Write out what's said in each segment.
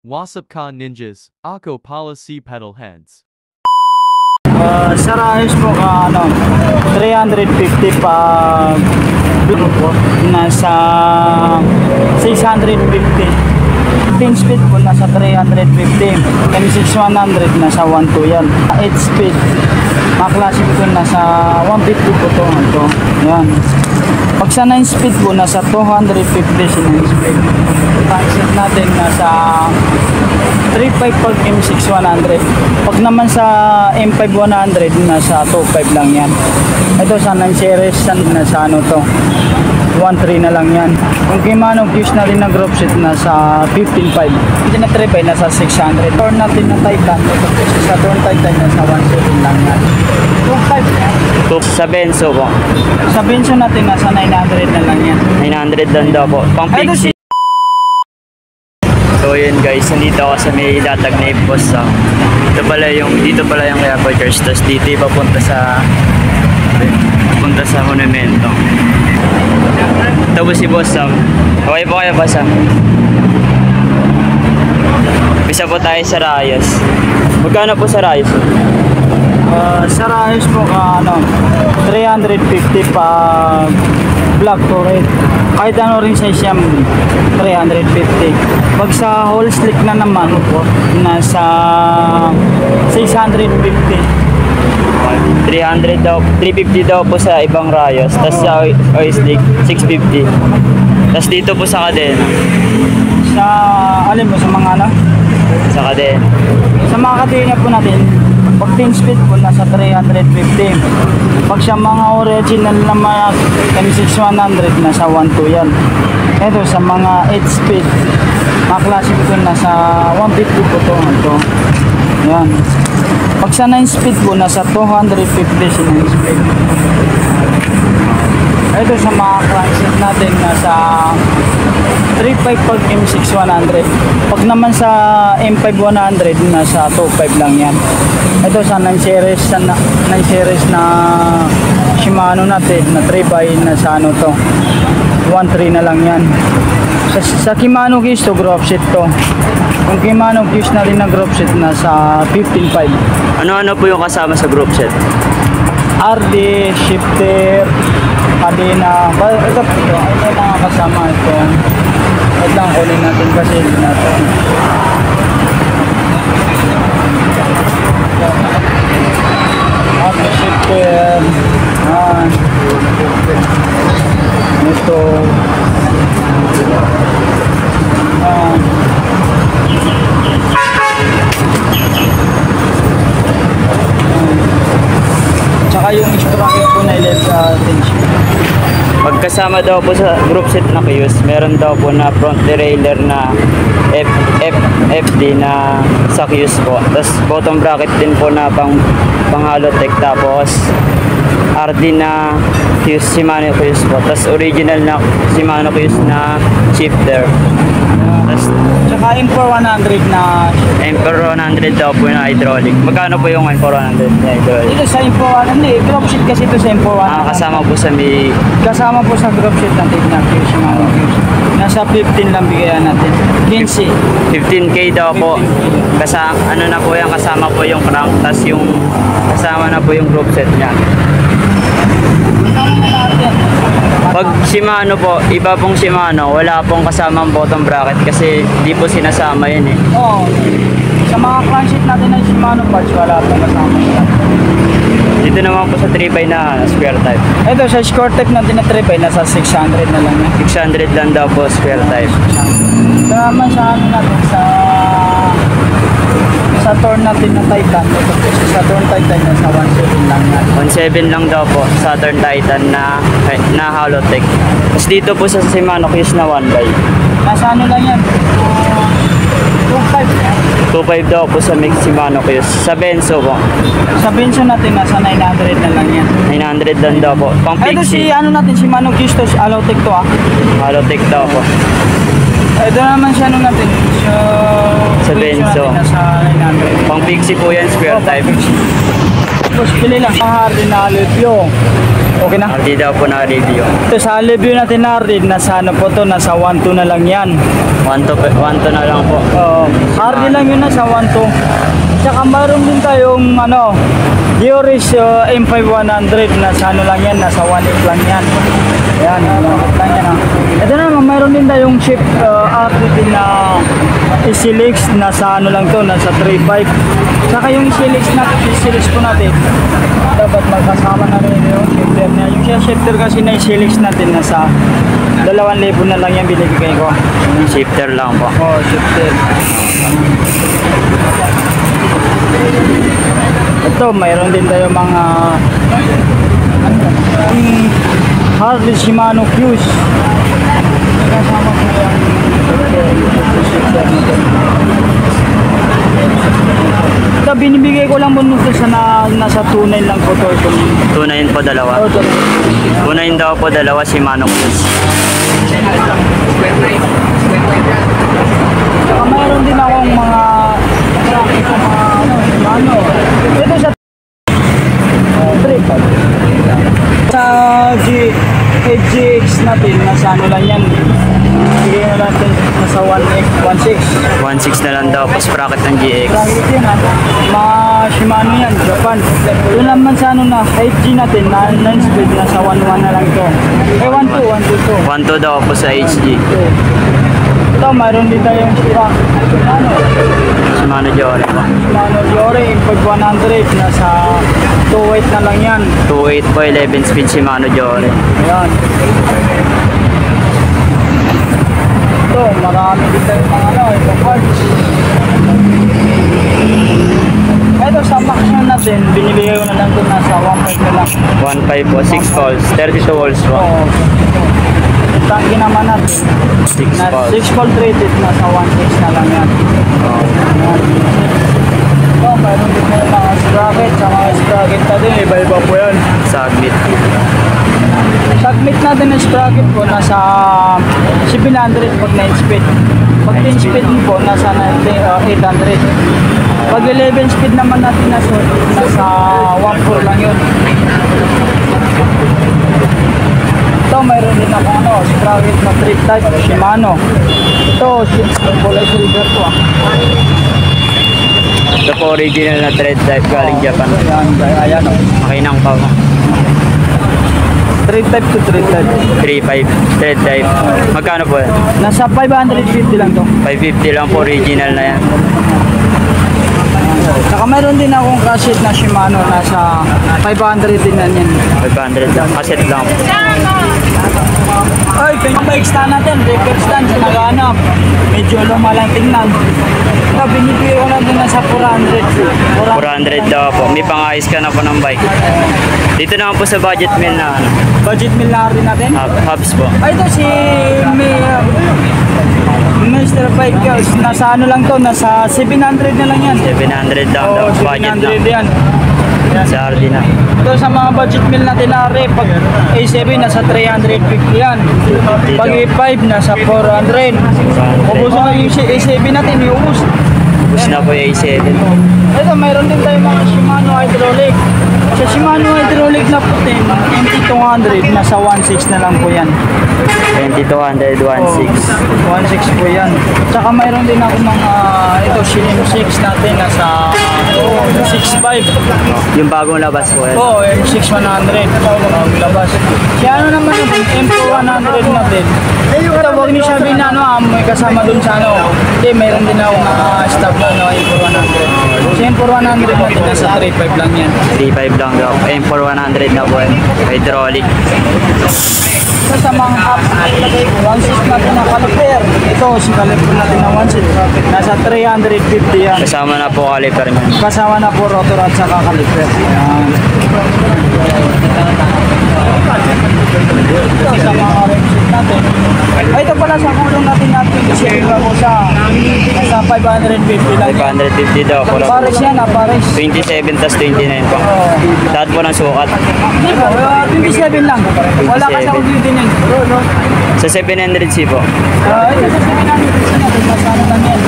Wasapka Ninjas, Ako Policy Pedal Heads. Sa Rayos po 350 pag nasa 650. 10 speed po nasa 350. M6100 nasa 12 yan. 8 speed. Mga classic po nasa 150 po to. Ito. Yan. Pag sa 9 speed po nasa 250 sa 9 speed. Concept natin nasa 3.5 pag M6100. Pag naman sa M5100 nasa 2.5 lang yan. Ito sa 9 series nasa ano to 1.3 na lang yan. Kung Shimano Fuse na rin na group set nasa 15.5. Hindi na 3.5 nasa 600. Torn natin na Titan. Ito sa Torn Titan nasa 1.7 lang yan. 2.5 yan. Sa Benzo po. Sa Benzo natin nasa 900 na lang yan. 900 lang daw po. Pang Ito si fixie. So yun guys, nandito ako sa may latag na Ipos. Dito pala yung Quiapo Church. Tapos dito papunta sa monumento. Ito po si Boss Sam. Okay po kayo, Boss Sam? Isa po tayo sa Rayos. Magkano po sa Rayos? sa Rayos po 350 pag black to red. Kahit ano rin size yan 350. Pag sa whole slick na naman nasa 650. 300 daw, 350 daw po sa ibang Rayos. Tapos sa Oislik, 650. Tapos dito po sa kadena. Sa alin mo sa mga Sa kadena. sa mga kadena po natin pag 10 speed po nasa 350. Pag sa mga original na mga M6100 nasa 12 yan. Ito sa mga 8 speed mga classic po nasa 150 po to. Ito. Yan. Pag sa 9 speed po nasa 250 sa 9 speed. Ito sa mga crankset natin nasa 3.5 pag M6100. Pag naman sa M5100 nasa 2.5 lang yan. Ito sa 9 series na Shimano natin na 3x na sa ano to 1.3 na lang yan. Sa Shimano Fuse to group set to. Kung Shimano Fuse na rin na group set nasa 15.5. Ano-ano po yung kasama sa group set? RD, shifter, kadena. Ito mga kasama ito. Ito lang kunin natin kasi natin. RD, shifter. Ito. Tsaka yung sprocket po na ilip sa tension. Pagkasama daw po sa group set na Qs, meron daw po na front derailleur na FD na sa Qs po. Tapos bottom bracket din po na pang Halotech. Tapos RD na Qs, Shimano Qs po. Tapos original na Shimano Qs na shifter. Tapos Tsaka M4100 na Emperor 100 daw po na hydraulic. Magkano po yung Emperor 100 na hydraulic? ito sa M4100 group sheet kasi ito sa M4100. Kasama po sa may Kasama po sa group sheet natin na Fuse Shimano Fuse. Nasa 15 lang bigayan natin. 15. 15k daw po. Kasama, ano na po yan, kasama po yung crank, tas yung kasama na po yung group set niya. Pag Shimano po, iba pong Shimano, wala pong kasamang bottom bracket kasi di po sinasama yun eh. Oo. Sa mga cranksheet natin ng Shimano parts wala pong kasama yan. Dito naman po sa 3x na square type. Ito sa Scortec natin na 3x nasa 600 na lang yan. 600 lang daw po square type. Ito naman sa ano natin sa Torn natin na Titan. Ito po sa Torn Titan nasa 1.7 lang yan. 1.7 lang daw po Saturn Titan na Halotech. Tapos dito po sa Shimano Qs na 1x. Nasa ano lang yan? 2.5 yan. 2.5 daw po sa mix Shimano Qs. Sa Benzo po. Sa Benzo natin nasa 900 na lang yan. 900 lang daw po. Pang Ito si fixie. ano natin, Shimano Custos, Halotech to Halotech daw po. Ito naman si ano natin, Sa Benzo. natin nasa 900. Pang fixie po yan, square type. Tapos pili lang ang Harley na review. Okay na? Hindi daw po na-review. Ito sa review natin na rin, nasa ano po to, nasa 1.2 na lang yan. 1 to na lang po. Harley lang yun, nasa 1.2. Tsaka mayroon din tayong ano, Yoris M5100, nasa ano lang yan, nasa 1.8 lang yan. Ayan, ano lang yan. Ito naman, mayroon din tayong Shift R15 na Isilix, nasa ano lang to, nasa 3.5. Tsaka yung Isilix po natin, dapat magkasama na rin yung shifter niya. Yung shifter kasi na Isilix natin, nasa 2,000 na lang yan binibigay ko. Shifter lang po. Shifter. Ito, mayroon din tayo mga Harley Shimano Fuse. Kasama ko yung shifter nito. Ito, binibigay ko lang muna ito sa nasa 2.9 lang po ito. 2.9 po dalawa. 2.9 daw po dalawa si Manok Fuse. Saka mayroon din akong mga Shimano. Ito sa sa GX natin, nasa ano lang yan. Bigyan na natin nasa 1.6. 1.6 na lang daw po sa bracket ng GX. Bracket yan ha. Mga Shimano yan, Japan. Doon naman sa ano na, 5G natin, na 9 speed, nasa 1.1 na lang to. 1.2. 1.2 daw po sa HG. Ito, mayroon din tayong Shimano Jore po. Shimano Jore, Import 100, nasa 2.8 na lang yan. 2.8 po 11 speed Shimano Jore. Ayan. Ito, marami din tayong mga ito parts. Ito, sa maximum natin, binibigay ko na lang ito nasa 1.5 na lang. 1.5 po, 6 volts, 32 volts po. Oo. Tangki naman natin. 6 volts. 6 volt rated, nasa 1.6 na lang yan. Ayan. Ito, mayroon din tayong mga sprocket. Sa mga sprocket natin, iba-iba po yan. Submit. Submit natin ng sprocket po, nasa 700 pag 9 speed. Pag 10 speed po, nasa 800. Pag 11 speed naman natin, nasa 1.4 lang yun. Ito, mayroon din ako sprocket na trip type, Shimano. Ito, kulay silver po. Ito po original na thread type galing Japan. Ayan o. Makinang pa po. Trip type to trip type. 3.5 thread type. Magkano po yan? Nasa 550 lang to. 550 lang po original na yan. Saka mayroon din akong cassette na Shimano, nasa 500 din na yan. 500 lang. Cassette lang. Ay, yung bike stand natin, record stand sa naghanap. Medyo lumalang tingnan. Ito, binibigay ko natin nasa 400. 400 daw po. May pang-ayos ka na po ng bike. Dito naman po sa budget meal na Budget meal na rin natin. hubs po. Ay, ito si Mr. Bike Girls. Nasa ano lang to, nasa 700 na lang yan. 700 lang daw. Oo, Budget na. 700 yan. Yan. Sa RD na. Ito sa mga budget meal natin na pag A7 nasa 350 yan. Pag A5 nasa 400. Ubus na yung A7 natin, iubos. Ubus na po yung A7. Ito, mayroon din tayong mga Shimano hydraulic. Sa Shimano hydraulic na puti, MT200, nasa 1.6 na lang po yan. 2200, 1.6. 1.6 po yan. Tsaka mayroon din ako mga, ito, Shinim 6 natin, nasa 6.5. Yung bagong labas po yan. Oo, M6100. Ang labas. Kaya ano naman yung M4100 natin. Ito, huwag niyo sabihin na may kasama dun sa Hindi, mayroon din ako mga staff na M4100. Si M4100 natin nasa 3.5 lang yan. 3.5 lang daw. M4100 na po yan. Hydraulic. Ito sa mga hub, 1.6 natin na caliper. Ito, si caliper natin na 1.6. Nasa 350 yan. Kasama na po caliper niya. Kasama na po rotor at saka caliper. Yan. Ito sa mga rimshit natin. Ay, ito pala sa kulong natin natin. Kasi ko sa 550 lang. 550 daw. Pares yan Pares. 27 tas 29 po. Oo. Lahat po ng sukat. Hindi po, 27 lang. Wala kasi ako 27. dito nun. Sa 700C po. Ito sa 700 natin. nasa ano lang yan.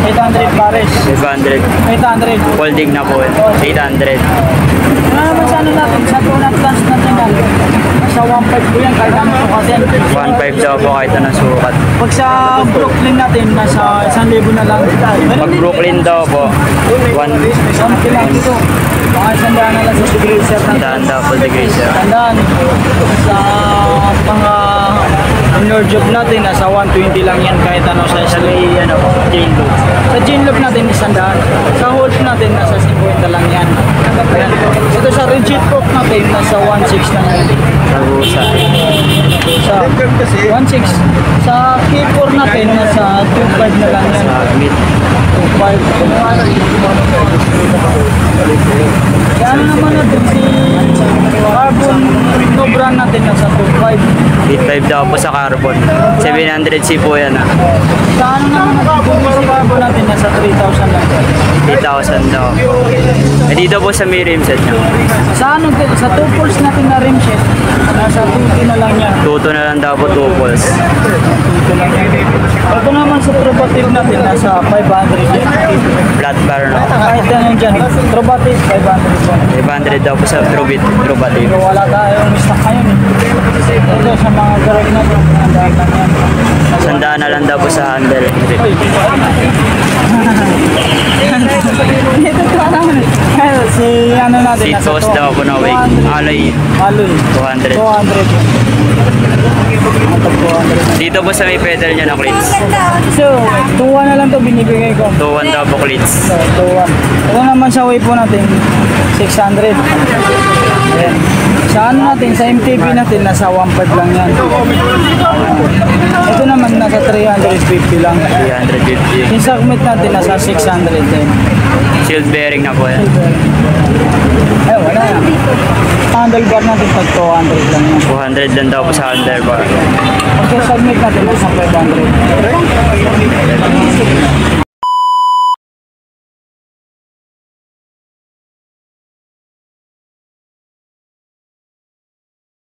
800 pares. 500. 800. Folding na po. 800. Ano naman sa ano natin, sa tunang class natin yan. Nasa 1.5 po yan, kahit anong sukatin. 1.5 daw po kahit anong sukat. Pag sa Brooklyn natin, nasa 1,000 na lang. Pag Brooklyn daw po, 1 Sampi lang dito. Mga 100 na lang sa degreaser natin. daan daw po degree sir. Tandaan, sa mga inner job natin, nasa 120 lang yan kahit ano sa ano, chain loop. Sa chain loop natin, 100. Sa hold natin, nasa 50 lang yan. Ayan. Ito sa rigid hook natin, nasa 1.6 lang yan. Nagusa. Sa 1.6. Sa K4 natin, nasa 2.5 na lang yan. Sa mid. 2.5. Kaya ano naman natin, si Carbon no brand natin, nasa 2.5. 8.5 daw po sa carbon. 700C po yan ah. Sa ano naman natin, sa Carbon natin, nasa 3,000 lang. 8,000 daw. Eh dito po sa may rim set nyo. Sa ano, sa 2 pulse natin na rim set, nasa 2 na lang yan. Tuto na lang daw po 2 pulse. 2 lang yan. Ito naman sa Trobative natin, nasa 500 yan. Flat bar no. Kahit yan yan dyan, Trobative, 500 yan. 500 daw po sa Trobative. Pero wala tayong stock ngayon eh. Ito sa mga garage natin, nandaan lang yan. Sandaan na lang daw po sa handle. Ito ka naman eh. Si ano natin, Seat nasa post daw po na wake. Alloy Alloy. 200. 200. Ito 200. Dito po sa may pedal niya na cleats. So, 2-1 na lang to binibigay ko. 2.1 daw po cleats. So, 2-1. Ito naman sa way po natin, 600. Ayan. Sa ano natin, sa MTB natin, nasa 1.5 lang yan. Ito naman, nasa 350 lang. 350. Yung segment natin, nasa 600 din. Shield bearing na po yan. Eh, wala yan. Handlebar natin, pag 200 lang yan. 200 lang daw po sa handlebar. Pag sa segment natin, nasa 500.